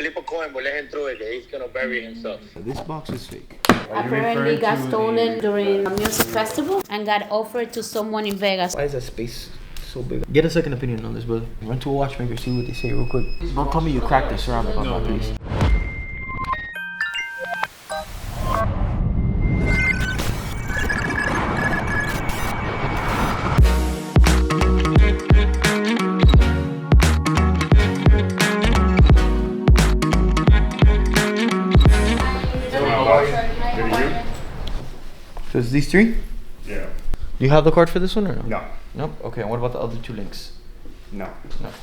Flip a coin, but let him throw it. He's gonna bury himself. This box is fake. Apparently got stolen during a music festival and got offered to someone in Vegas. Why is that space so big? Get a second opinion on this, brother. Run to a watchmaker, see what they say real quick. Don't tell me you cracked the ceramic on my piece. So it's these three? Yeah. Do you have the card for this one or no? No. Nope. Okay, and what about the other two links? No.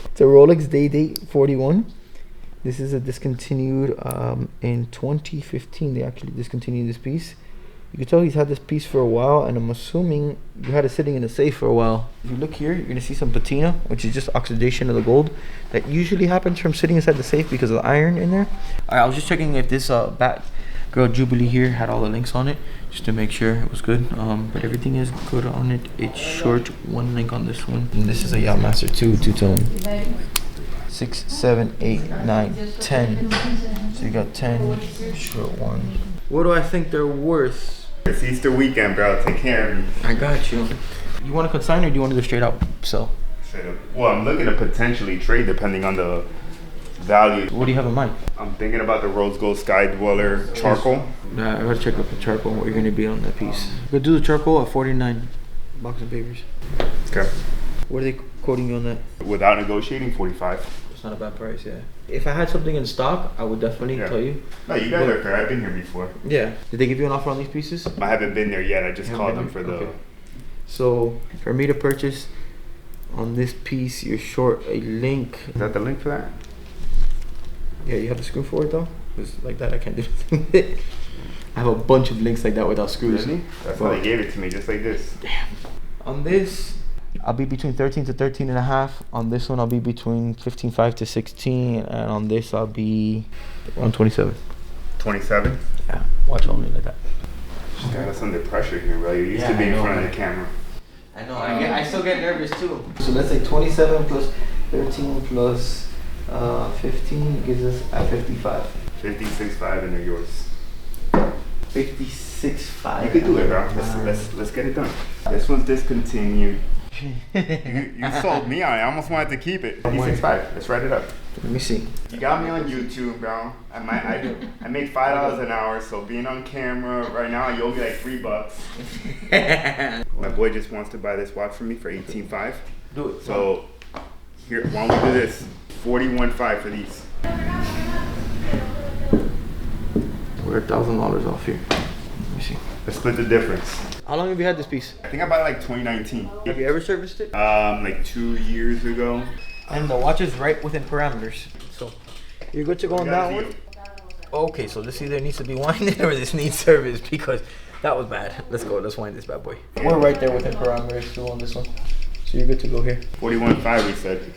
It's a Rolex Day 41. This is a discontinued in 2015. They actually discontinued this piece. You can tell he's had this piece for a while, and I'm assuming you had it sitting in a safe for a while. If you look here, you're gonna see some patina, which is just oxidation of the gold. That usually happens from sitting inside the safe because of the iron in there. All right, I was just checking if this Bat Girl Jubilee here had all the links on it, just to make sure it was good. But everything is good on it. It's short, one link on this one. And this is a Yachtmaster 2 two-tone. 6, 7, 8, 9, 10. So you got 10, short one. What do I think they're worth? It's Easter weekend, bro. Take care of me. I got you. You want to consign or do you want to do straight out sell? Straight up. Well, I'm looking to potentially trade depending on the value. What do you have in mind? I'm thinking about the Rose Gold Sky Dweller charcoal. Nah, I gotta check out the charcoal, what you're gonna be on that piece. Go do the charcoal at 49 box of papers. Okay. What are they quoting you on that? Without negotiating, 45. It's not a bad price, yeah. If I had something in stock, I would definitely tell you. No, you guys are fair. I've been here before. Yeah. Did they give you an offer on these pieces? I haven't been there yet. I just called them for the... Okay. So, for me to purchase on this piece, you're short a link. Is that the link for that? Yeah, you have the screw for it though? Because like that I can't do anything with it. I have a bunch of links like that without screws. Really? That's why they gave it to me, just like this. Damn. On this, I'll be between 13 to 13 and a half. On this one, I'll be between 15.5 to 16. And on this, I'll be around 27. 27? Yeah, watch only like that. Just got us under pressure here, bro. You're used to being in front of the camera. I know, I still get nervous too. So let's say 27 plus 13 plus 15 gives us at 55. 56.5 and they're yours. 56.5. You could do it, bro. Let's get it done. This one's discontinued. you sold me on it. I almost wanted to keep it. 56.5. Let's write it up. Let me see. You got me on YouTube, bro. I make $5 an hour, so being on camera right now, you owe me like $3. My boy just wants to buy this watch for me for 18.5. Do it. So here, why don't we do this? 41.5 for these. We're $1,000 off here. Let me see. Let's split the difference. How long have you had this piece? I think I bought it like 2019. Have you ever serviced it? Like 2 years ago. And the watch is right within parameters. So you're good to go on that one? Okay, so this either needs to be winded or this needs service because that was bad. Let's go. Let's wind this bad boy. We're right there within parameters too on this one. So you're good to go here. 41.5 we said.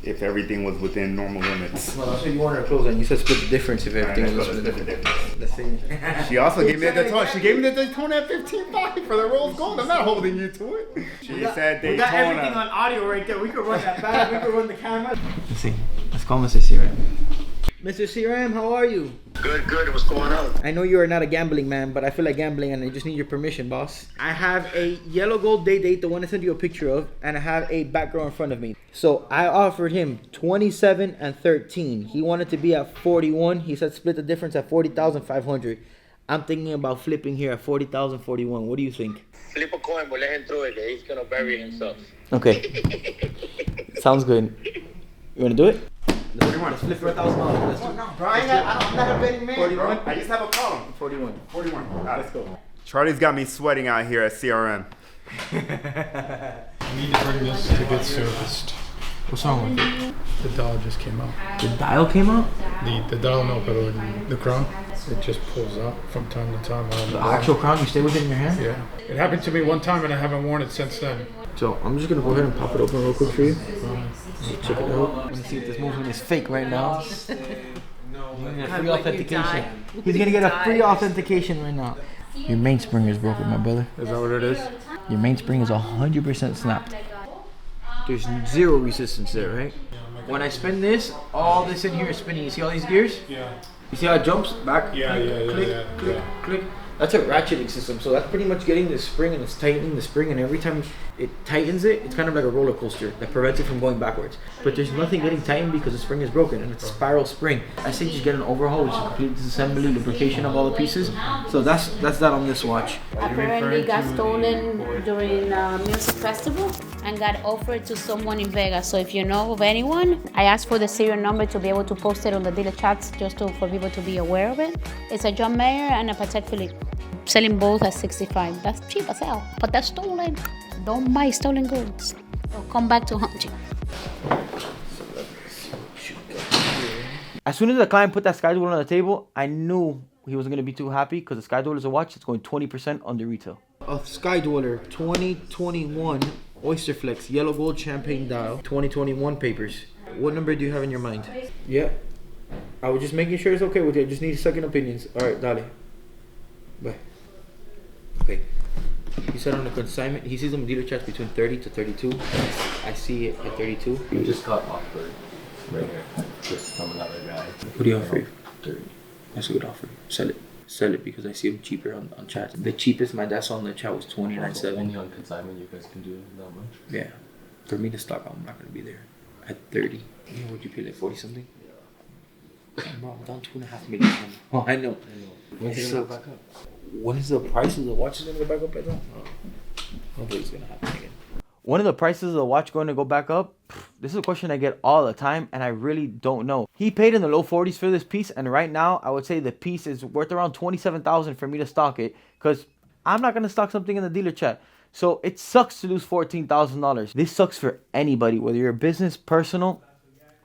If everything was within normal limits. Well, that's what you wanted to close on. You said split the difference if everything was within the difference. Let's see. She also gave me the Daytona. She gave me the Daytona at 15.5 for the Rose Gold. I'm not holding you to it. She said Daytona. We got everything on audio right there. We could run that back. We could run the camera. Let's see. Let's call Mr. CRM. Mr. CRM, how are you? Good, good. What's going on? I know you are not a gambling man, but I feel like gambling and I just need your permission, boss. I have a yellow gold date, the one I sent you a picture of, and I have a background in front of me. So I offered him 27 and 13. He wanted to be at 41. He said split the difference at 40,500. I'm thinking about flipping here at 40,041. What do you think? Flip a coin, but let him throw it. He's gonna bury himself. Okay. Sounds good. You wanna do it? 41. Let's flip for $1,000. Let's do it. No, bro, I'm not a betting man, 41? bro. I just have a problem. 41. 41. Let's go. Charlie's got me sweating out here at CRM. We need to bring this to get serviced. What's wrong with it? The dial just came out. The dial came out? The dial, no, but the crown, it just pulls out from time to time. The actual crown, you stay with it in your hand? Yeah. It happened to me one time and I haven't worn it since then. So I'm just gonna go ahead and pop it open real quick for you. Check it out. Let me see if this movement is fake right now. He's gonna get a free authentication. He's gonna get a free authentication right now. Your mainspring is broken, my brother. Is that what it is? Your mainspring is 100% snapped. There's zero resistance there, right? Yeah, my when I spin this, all this in here is spinning. You see all these gears? Yeah. You see how it jumps back? Yeah, click, click, click. That's a ratcheting system. So that's pretty much getting the spring and it's tightening the spring, and every time it tightens it, it's kind of like a roller coaster that prevents it from going backwards. But there's nothing getting tightened because the spring is broken and it's a spiral spring. I say just get an overhaul, which is complete disassembly, lubrication of all the pieces. So that's that on this watch. Apparently got stolen during a music festival and got offered to someone in Vegas. So if you know of anyone, I asked for the serial number to be able to post it on the dealer chats just for people to be aware of it. It's a John Mayer and a Patek Philippe. Selling both at 65. That's cheap as hell, but that's stolen. Don't buy stolen goods. They'll come back to haunt you. As soon as the client put that Sky Dweller on the table, I knew he wasn't going to be too happy because the Sky Dweller is a watch that's going 20% under retail. A Sky Dweller 2021 Oyster Flex yellow gold champagne dial 2021 papers. What number do you have in your mind? Yeah. I was just making sure it's okay with you. I just need second opinions. All right, dale. Bye. Okay. He said on the consignment, he sees them dealer chats between 30 to 32. I see it at 32. You just got offered right here. Just from another guy. What do you offer? 30. That's a good offer. Sell it. Sell it because I see them cheaper on chat. The cheapest my dad saw on the chat was $29.7. Only on consignment you guys can do that much? Yeah. For me to stock, I'm not going to be there. At 30. You know, would you pay like 40 something? Bro, I'm down $2.5 million. Oh, I know. When's it gonna go back up? When is the price of the watch going to go back up? I don't know. Hopefully it's going to happen again. When are the prices of the watch going to go back up? This is a question I get all the time, and I really don't know. He paid in the low 40s for this piece, and right now I would say the piece is worth around $27,000 for me to stock it, because I'm not going to stock something in the dealer chat. So it sucks to lose $14,000. This sucks for anybody, whether you're a business, personal,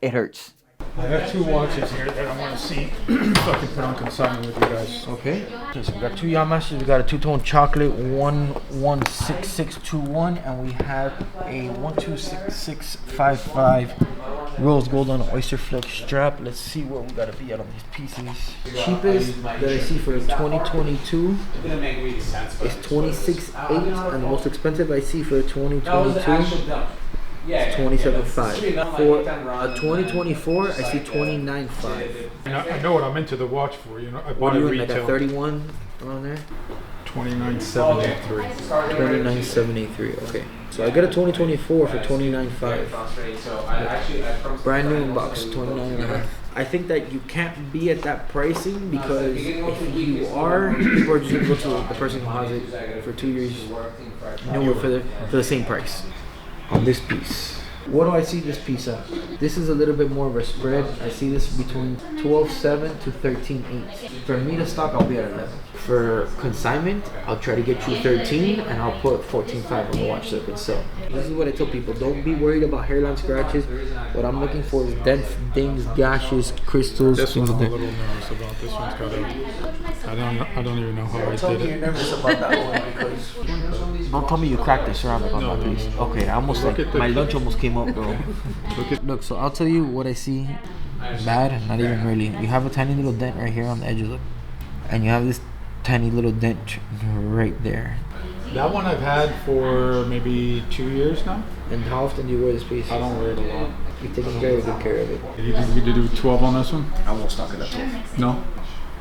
it hurts. I have two watches here that I want to see if I can put on consignment with you guys. Okay. So we got two Yamashas. We got a two-tone chocolate 116621, and we have a 126655 rose gold on an oyster flex strap. Let's see where we gotta be at on these pieces. Cheapest that I see for 2022 is 26.8, and the most expensive I see for 2022. It's 27.5. For a 2024, I see 29.5. And I know what I'm into the watch for. You know, I What bought are it you in, like a retail. 31 around there? 29.783. 29.783. Okay. So I got a 2024 for 29.5. Brand new in box, 29.5. I think that you can't be at that pricing because if you are, people are just gonna go to the person who has it for 2 years, nowhere for the same price. On this piece, what do I see this piece at? This is a little bit more of a spread. I see this between 12.7 to 13.8. For me to stock, I'll be at 11. For consignment, I'll try to get you 13, and I'll put 14.5 on the watch so I can sell. This is what I tell people: don't be worried about hairline scratches. What I'm looking for is dents, dings, gashes, crystals. This one things I'm a like little nervous about. This one's got a. I don't even know how I Tell did me you're it. nervous about that one because don't tell me you cracked the ceramic on that piece. Okay, I almost Look at the- my lunch almost came up, bro. Look, so I'll tell you what I see. Bad, not even really. You have a tiny little dent right here on the edge of it, and you have this tiny little dent right there. That one I've had for maybe 2 years now. And how often do you wear this piece? I don't wear it a lot. You're taking very good care of it. You think we could do 12 on this one? I won't stock it at 12. No.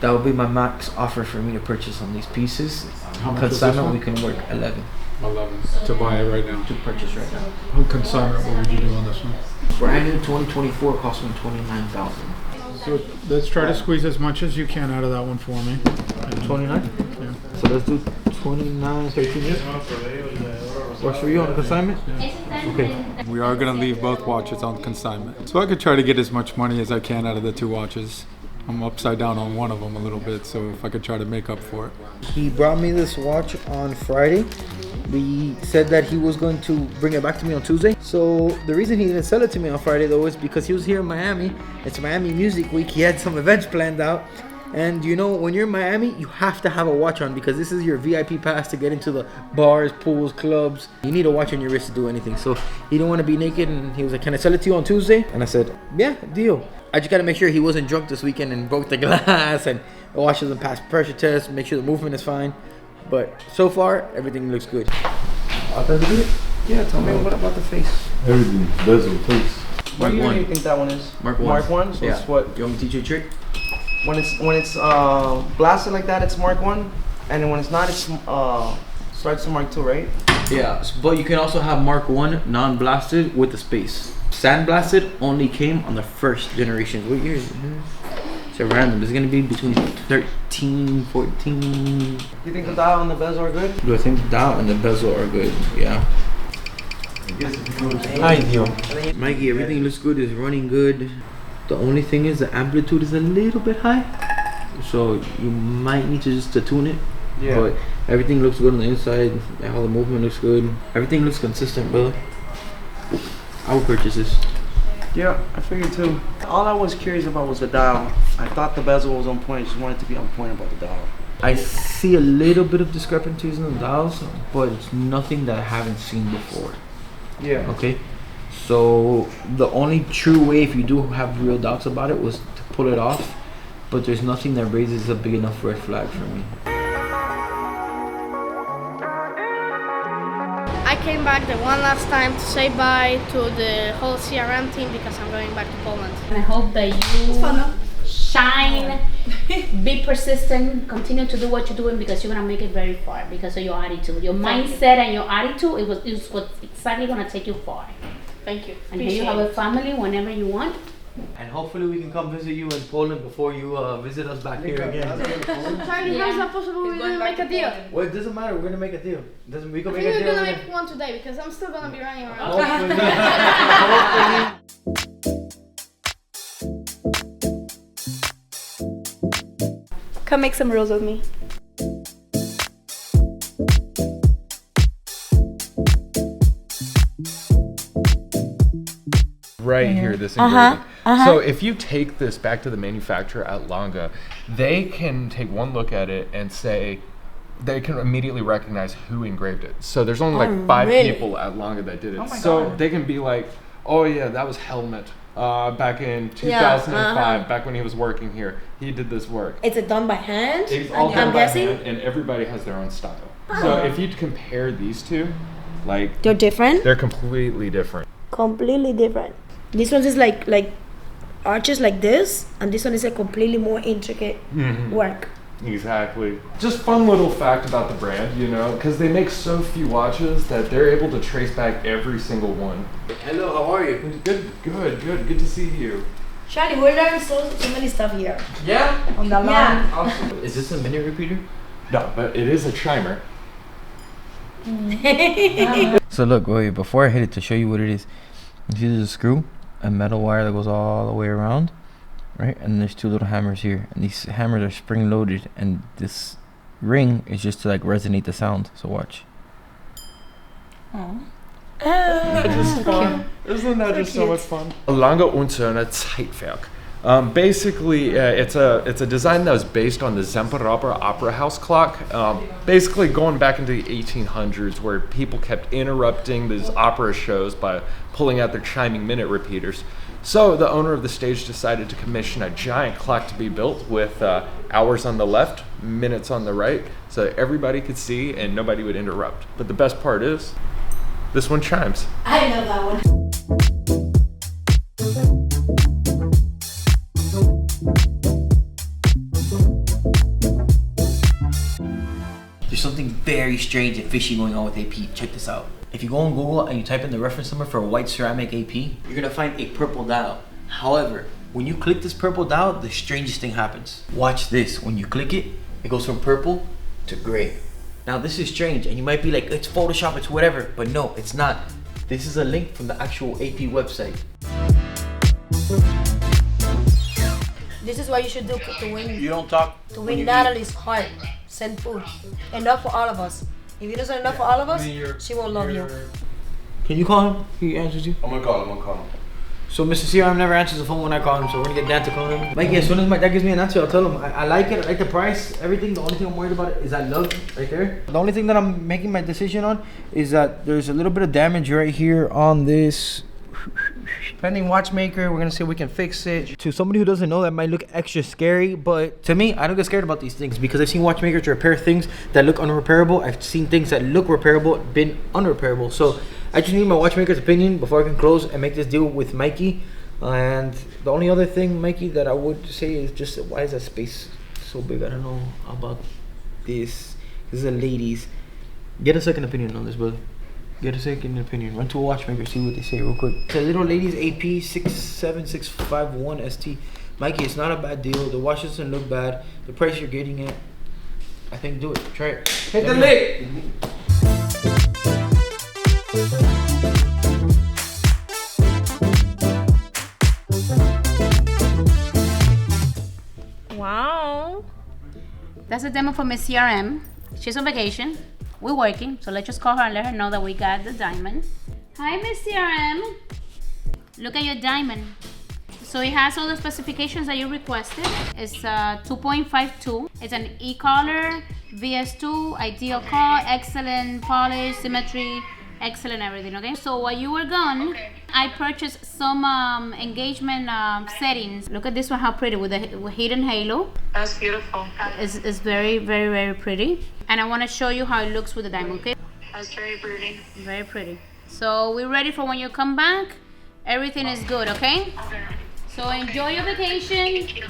That would be my max offer for me to purchase on these pieces. How much is this Consignment, one? we can work 11 11 to buy it right now. to purchase right now. On consignment, what would you do on this one? Brand new 2024 cost me $29,000. So let's try to squeeze as much as you can out of that one for me. 29. Yeah. So let's do 29, 13. Works for you on the consignment? Okay. We are going to leave both watches on consignment. So I could try to get as much money as I can out of the two watches. I'm upside down on one of them a little bit, so if I could try to make up for it. He brought me this watch on Friday. We said that he was going to bring it back to me on Tuesday. So the reason he didn't sell it to me on Friday though is because he was here in Miami. It's Miami Music Week. He had some events planned out. And you know, when you're in Miami, you have to have a watch on because this is your VIP pass to get into the bars, pools, clubs. You need a watch on your wrist to do anything. So he didn't want to be naked, and he was like, "Can I sell it to you on Tuesday?" And I said, "Yeah, deal." I just got to make sure he wasn't drunk this weekend and broke the glass, and the watch doesn't pass pressure test, make sure the movement is fine. But so far, everything looks good. Authenticate? Yeah, tell me what about the face? Everything, bezel, face. What Mark year do you 1. think that one is? Mark 1. Mark 1? So Yeah. it's what? You want me to teach you a trick? When it's blasted like that, it's Mark 1. And then when it's not, it's starts to Mark 2, right? Yeah, but you can also have Mark 1 non-blasted with the space. Sandblasted only came on the first generation. What year is it? It's a random. It's gonna be between 13, 14. You think the dial and the bezel are good? Do I think the dial and the bezel are good? Yeah. Ideal. Mikey, everything looks good. It's running good. The only thing is the amplitude is a little bit high, so you might need to just tune it. Yeah. But everything looks good on the inside. All the movement looks good. Everything looks consistent, brother. I would purchase this. Yeah, I figured too. All I was curious about was the dial. I thought the bezel was on point. I just wanted to be on point about the dial. I see a little bit of discrepancies in the dials, but it's nothing that I haven't seen before. Yeah. Okay, so the only true way, if you do have real doubts about it, was to pull it off, but there's nothing that raises a big enough red flag for me. I came back the one last time to say bye to the whole CRM team because I'm going back to Poland. And I hope that you shine, be persistent, continue to do what you're doing because you're gonna make it very far because of your attitude, your mindset, and your attitude. It's what's exactly gonna take you far. Thank you. And here you have a family whenever you want. And hopefully we can come visit you in Poland before you visit us back here again. Charlie, how is that possible? We're gonna make a deal. Well, it doesn't matter. We're gonna make a deal. Doesn't we I can think make a we're deal? gonna make one today because I'm still gonna be running around. Hopefully. Come make some reels with me. Right here, this engraving. So if you take this back to the manufacturer at Lange, they can take one look at it and say they can immediately recognize who engraved it. So there's only like 5 people at Lange that did it. So they can be like, oh yeah, that was Helmut back in 2005, back when he was working here. He did this work. Is it done by hand? It's all done I'm by guessing. hand, and everybody has their own style. So if you compare these two, like They're different. they're completely different. Completely different. This one is like arches like this, and this one is a completely more intricate work. Exactly. Just fun little fact about the brand, you know, because they make so few watches that they're able to trace back every single one. Hello, how are you? Good to see you. Charlie, we're learning so many stuff here. Yeah? On the line. Is this a minute repeater? No, but it is a chimer. So look, wait, before I hit it, to show you what it is, you see there's a screw, a metal wire that goes all the way around, right? And there's 2 little hammers here, and these hammers are spring loaded, and this ring is just to like resonate the sound. So watch. Just fun. Isn't that just so much fun? Lange und Söhne Zeitwerk. Basically, it's a design that was based on the Semperoper Opera House clock. Basically, going back into the 1800s, where people kept interrupting these opera shows by pulling out their chiming minute repeaters. So the owner of the stage decided to commission a giant clock to be built with hours on the left, minutes on the right, so that everybody could see and nobody would interrupt. But the best part is, this one chimes. I know that one. There's something very strange and fishy going on with AP. Check this out. If you go on Google and you type in the reference number for a white ceramic AP, you're gonna find a purple dial. However, when you click this purple dial, the strangest thing happens. Watch this. When you click it, it goes from purple to gray. Now this is strange, and you might be like, it's Photoshop, it's whatever, but no, it's not. This is a link from the actual AP website. This is what you should do to win. You don't talk. To win Natalie's heart. Send food. Enough for all of us. If it isn't enough for all of us, she won't love you. Can you call him? He answers you. I'm gonna call him. So Mr. CRM never answers the phone when I call him, so we're gonna get Dan to call him. Like, as soon as my dad gives me an answer, I'll tell him I like it, I like the price, everything. The only thing I'm worried about is that love right there. The only thing that I'm making my decision on is that there's a little bit of damage right here on this. Depending watchmaker, we're gonna see if we can fix it. To somebody who doesn't know, that might look extra scary, but to me, I don't get scared about these things because I've seen watchmakers repair things that look unrepairable. I've seen things that look repairable, been unrepairable. So I just need my watchmaker's opinion before I can close and make this deal with Mikey. And the only other thing, Mikey, that I would say is just why is that space so big? I don't know about this. This is a ladies. Get a second opinion on this, brother. Get a second opinion. Run to a watchmaker, see what they say real quick. It's a little ladies AP 67651 ST. Mikey, it's not a bad deal. The watch doesn't look bad. The price you're getting it, I think do it. Try it. Hit the link. Wow. That's a demo for Miss CRM. She's on vacation. We're working, so let's just call her and let her know that we got the diamond. Hi, Miss CRM. Look at your diamond. So it has all the specifications that you requested. It's 2.52. It's an e-collar, VS2, ideal car, excellent polish, symmetry, excellent everything, okay? So while you were gone, I purchased some engagement settings. Look at this one, how pretty, with a hidden halo. That's beautiful. It's very, very, very pretty. And I want to show you how it looks with the diamond, okay? That's very pretty. Very pretty. So we're ready for when you come back. Everything is good, okay? Okay. So enjoy your vacation. Thank you.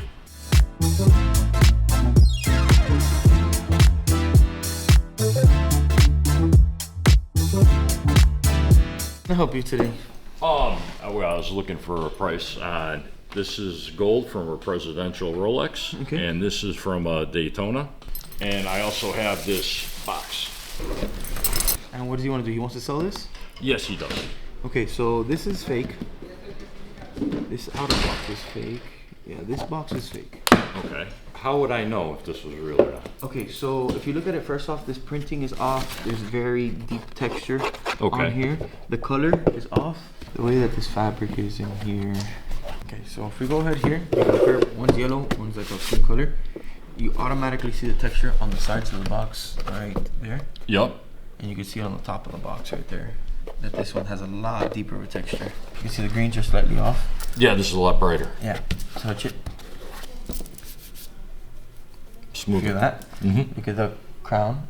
Can I help you today? Well, I was looking for a price on, this is gold from a presidential Rolex, Okay. and this is from a Daytona, and I also have this box. And what does he want to do? He wants to sell this? Yes, he does. Okay, so this is fake. This outer box is fake. Yeah, this box is fake. Okay. How would I know if this was real or not? Okay, so if you look at it, first off, this printing is off. There's very deep texture Okay. on here. The color is off. The way that this fabric is in here. Okay, so if we go ahead here, you compare one's yellow, one's like a pink color. You automatically see the texture on the sides of the box right there. Yep. And you can see it on the top of the box right there that this one has a lot deeper of a texture. You can see the greens are slightly off. Yeah, this is a lot brighter. Yeah, touch it. Smooth. Feel that? Mm-hmm. Look at the crown.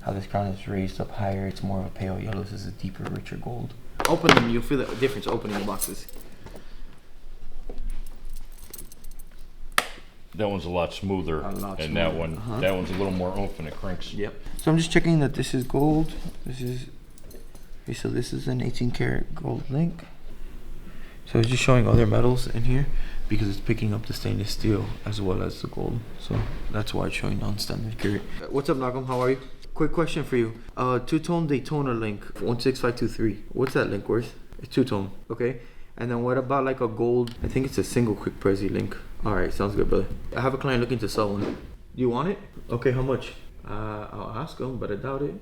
How this crown is raised up higher. It's more of a pale yellow. This is a deeper, richer gold. Open them, you'll feel the difference opening the boxes. That one's a lot smoother, A lot and that smoother, one, uh-huh. that one's a little more oomph and it cranks. Yep. So I'm just checking that this is gold. This is, okay, so this is an 18 karat gold link. So it's just showing other metals in here because it's picking up the stainless steel as well as the gold. So that's why it's showing non-standard carat. What's up, Nagam? How are you? Quick question for you. Two-tone Daytona link, 16523. What's that link worth? It's two-tone, okay? And then what about like a gold? I think it's a single quick Prezi link. All right, sounds good, brother. I have a client looking to sell one. Do you want it? Okay, how much? I'll ask him, but I doubt it.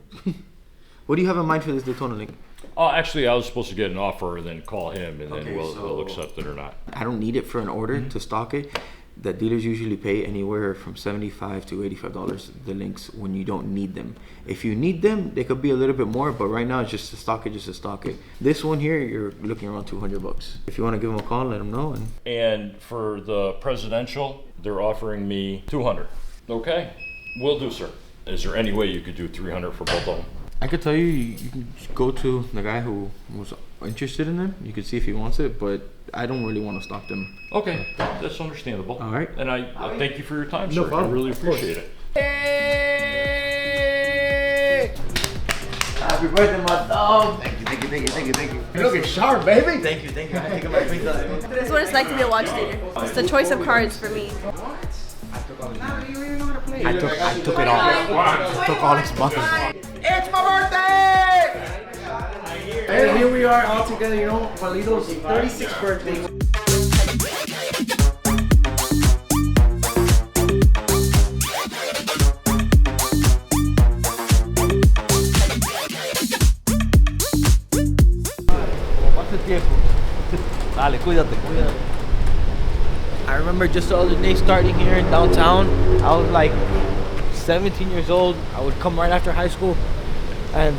What do you have in mind for this Daytona link? Oh, actually, I was supposed to get an offer and then call him, and then Okay, we'll accept it or not. I don't need it for an order to stock it. The dealers usually pay anywhere from $75 to $85 the links when you don't need them. If you need them, they could be a little bit more, but right now it's just to stock it, just to stock it. This one here, you're looking around $200. If you want to give them a call, let them know. And for the presidential, they're offering me $200. Okay, will do, sir. Is there any way you could do $300 for both of them? I could tell you, you can just go to the guy who was interested in them. You can see if he wants it, but I don't really want to stock them. Okay, that's understandable. All right. And I thank you for your time, No sir. problem. I really appreciate it. Hey! Happy birthday, my dog. Thank you, thank you, thank you, thank you, thank you. You're looking sharp, baby. Thank you, thank you. I think I might think that. This is what it's like to be a watch dealer. It's the choice of cards for me. I took it all. I took all his buttons. It's my birthday! And here we are all together, you know, Valito's 36th birthday. Dale, cuídate, cuídate. I remember just the other day starting here in downtown. I was like 17 years old. I would come right after high school and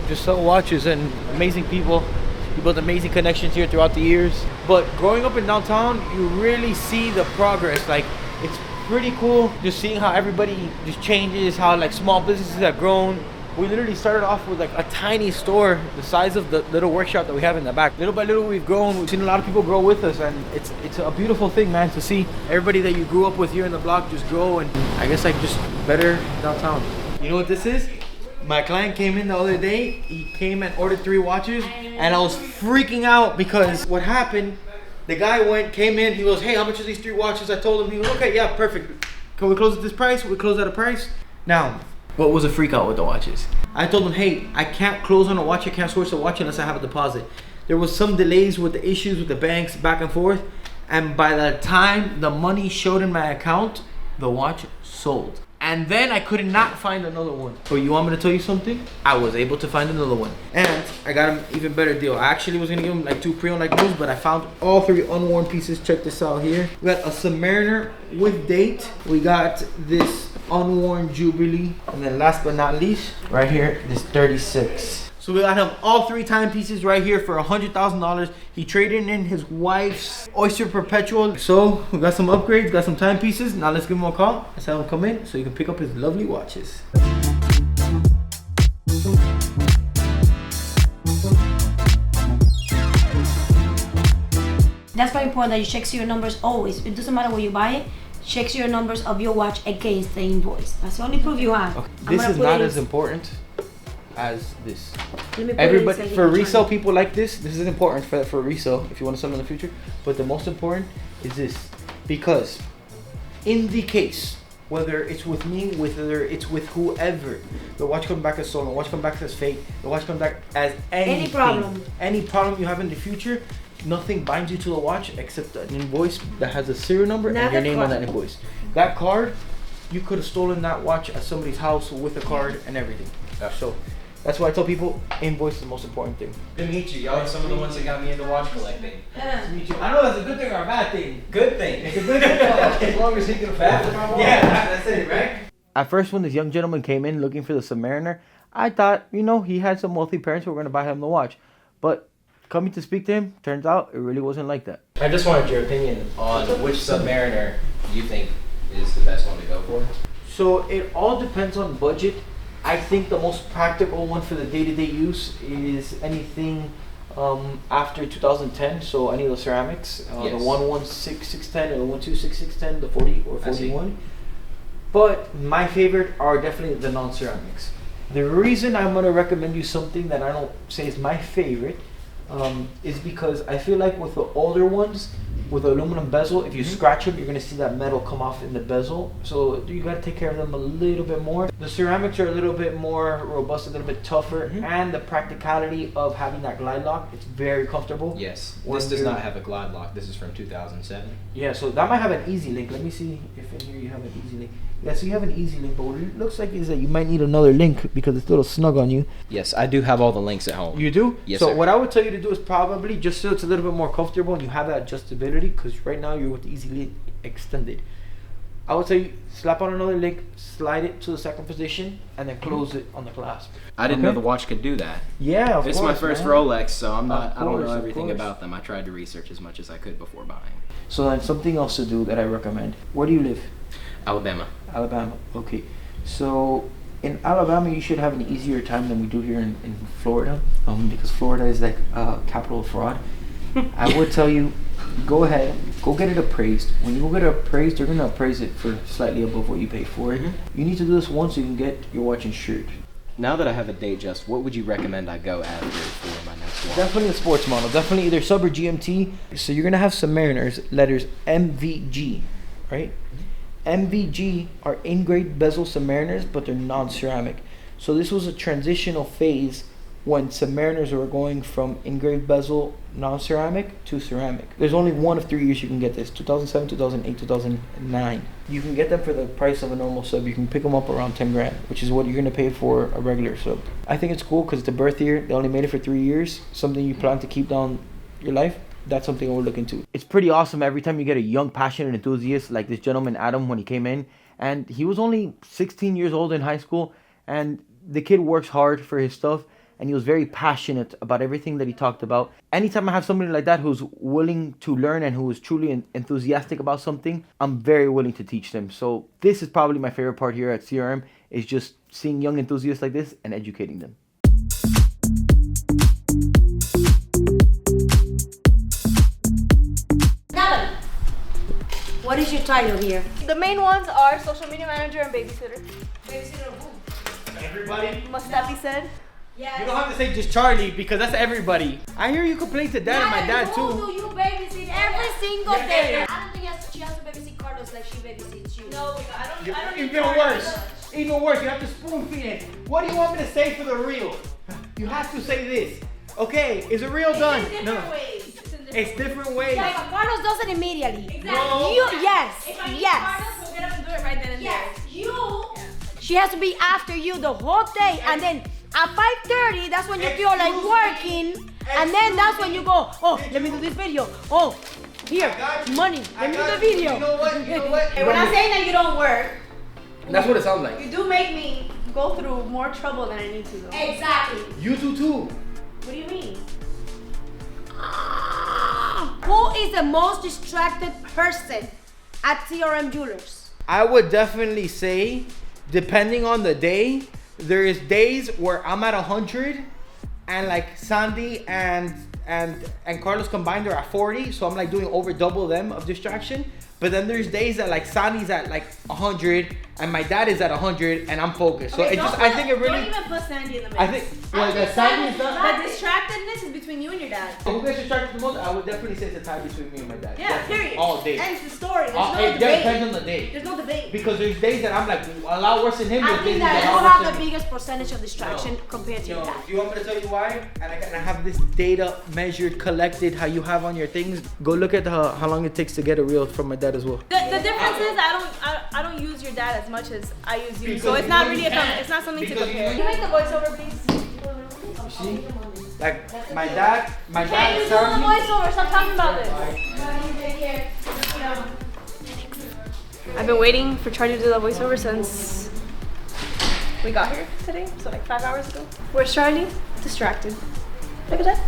just sell watches, and amazing people. You build amazing connections here throughout the years. But growing up in downtown, you really see the progress. Like, it's pretty cool just seeing how everybody just changes, how like small businesses have grown. We literally started off with like a tiny store the size of the little workshop that we have in the back. Little by little we've grown. We've seen a lot of people grow with us, and it's a beautiful thing, man, to see everybody that you grew up with here in the block just grow, and I guess like just better downtown. You know what this is? My client came in the other day. He came and ordered 3 watches, and I was freaking out because what happened, the guy came in, he goes, hey, how much are these 3 watches? I told him, he goes, okay, yeah, perfect. Can we close at this price? We close at a price. Now, what was a freak out with the watches? I told him, hey, I can't close on a watch, I can't source a watch unless I have a deposit. There was some delays with the issues with the banks back and forth, and by the time the money showed in my account, the watch sold. And then I could not find another one. So you want me to tell you something? I was able to find another one. And I got him even better deal. I actually was gonna give him like 2 pre-owned like those, but I found all 3 unworn pieces. Check this out here. We got a Submariner with date. We got this unworn Jubilee. And then last but not least, right here, this 36. So we got him all 3 timepieces right here for $100,000. He traded in his wife's Oyster Perpetual. So we got some upgrades, got some timepieces. Now let's give him a call. Let's have him come in so you can pick up his lovely watches. That's very important that you check your numbers always. It doesn't matter where you buy it. Check your numbers of your watch against the invoice. That's the only proof you have. Okay. This is not as important as this. Let me put Everybody, it for resale people like this is important for resale if you want to sell in the future. But the most important is this, because in the case, whether it's with me, whether it's with whoever, the watch comes back as stolen, the watch comes back as fake, the watch comes back as anything, any problem you have in the future, nothing binds you to the watch except an invoice that has a serial number and your name on that invoice. That card, you could have stolen that watch at somebody's house with a card and everything. So that's why I tell people invoice is the most important thing. Good to meet you. Y'all are some of the ones that got me into watch collecting. Yeah. To meet you. I know that's a good thing or a bad thing. Good thing. It's a good thing as long as he can afford my watch. Yeah, that's it, right? At first, when this young gentleman came in looking for the Submariner, I thought, you know, he had some wealthy parents who were going to buy him the watch. But coming to speak to him, turns out it really wasn't like that. I just wanted your opinion on which Submariner you think is the best one to go for. So it all depends on budget. I think the most practical one for the day-to-day use is anything after 2010. So any of the ceramics, Yes. the 116-610 or the 126-610, the 40 or 41. But my favorite are definitely the non-ceramics. The reason I'm going to recommend you something that I don't say is my favorite is because I feel like with the older ones, with the aluminum bezel, if you scratch them, you're going to see that metal come off in the bezel. So you got to take care of them a little bit more. The ceramics are a little bit more robust, a little bit tougher, and the practicality of having that glide lock, it's very comfortable. Yes, this does not have a glide lock. This is from 2007. Yeah, so that might have an easy link. Let me see if in here you have an easy link. Yeah, so you have an easy link, but what it looks like is that you might need another link because it's a little snug on you. Yes, I do have all the links at home. You do? Yes, so sir. what I would tell you to do is probably just so it's a little bit more comfortable and you have that adjustability, because right now you're with the easy link extended. I would say slap on another link, slide it to the second position, and then close it on the clasp. I didn't know the watch could do that. Yeah, of It's course, my first man. Rolex, so I don't know Of everything course. about them. I tried to research as much as I could before buying. So then something else to do that I recommend. Where do you live? Alabama. Alabama. Okay. So in Alabama, you should have an easier time than we do here in Florida, because Florida is like capital of fraud. I would tell you, go ahead, go get it appraised. When you go get it appraised, they're going to appraise it for slightly above what you pay for it. You need to do this once so you can get your watch insured. Now that I have a date just, what would you recommend I go after for my next watch? Definitely a sports model. Definitely either sub or GMT. So you're going to have Submariners, letters MVG, right? MVG are engraved bezel Submariners, but they're non-ceramic. So this was a transitional phase when Submariners were going from engraved bezel non-ceramic to ceramic. There's only one of 3 years you can get this: 2007, 2008, 2009. You can get them for the price of a normal sub. You can pick them up around 10 grand, which is what you're gonna pay for a regular sub. I think it's cool because it's a birth year. They only made it for 3 years. Something you plan to keep down your life. That's something I would look into. It's pretty awesome every time you get a young, passionate enthusiast like this gentleman, Adam, when he came in. And he was only 16 years old in high school. And the kid works hard for his stuff. And he was very passionate about everything that he talked about. Anytime I have somebody like that who's willing to learn and who is truly enthusiastic about something, I'm very willing to teach them. So this is probably my favorite part here at CRM, is just seeing young enthusiasts like this and educating them. Natalie, what is your title here? The main ones are social media manager and babysitter. Babysitter of who? Everybody? Must that be said? Yes. You don't have to say just Charlie because that's everybody. I hear you complain to dad and my dad Who too. do you babysit every single day? I don't think she has to babysit Carlos like she babysits you. No, I don't. Even worse. Even worse, you have to spoon feed it. What do you want me to say for the reel? You have to say this. Okay, is the reel done? It's in different ways. It's different ways. Yeah, but Carlos does it immediately. Exactly. No. Yes. If I need Yes. Carlos, we'll get up and do it right then and Yes. there. You. She has to be after you the whole day, and then at 5:30, that's when you feel like working, and then that's when you go, oh, let me do this video. Oh, here, money. Let me do the video. You know what? Hey, we're not saying that you don't work. That's what it sounds like. You do make me go through more trouble than I need to though. Exactly. You do too. What do you mean? Who is the most distracted person at CRM Jewelers? I would definitely say, depending on the day, there is days where I'm at 100 and like Sandy and Carlos combined are at 40, so I'm like doing over double them of distraction. But then there's days that like Sandy's at like 100 and my dad is at 100 and I'm focused. So Okay, I think it really. Don't even put Sandy in the mix. I think that Sandy is not. The distractedness is between you and your dad. Who gets distracted the most? I would definitely say it's a tie between me and my dad. Yeah, Definitely. period. All day. Ends the story. There's no It debate. depends on the day. There's no debate. Because there's days that I'm like a lot worse than him. I There's think days that a you lot worse have than the me. biggest percentage of distraction compared to your dad. Do you want me to tell you why? And I have this data measured, collected, how you have on your things. Go look at how long it takes to get a reel from my dad as well. The difference is I don't use your dad as much as I use you, so it's not really it's not something to compare. Can you make the voiceover, please? You see? Like my dad Can you do the served me. voiceover? Stop talking about this. I've been waiting for Charlie to do the voiceover since we got here today, so like 5 hours ago. Where's Charlie? Distracted. Look at that.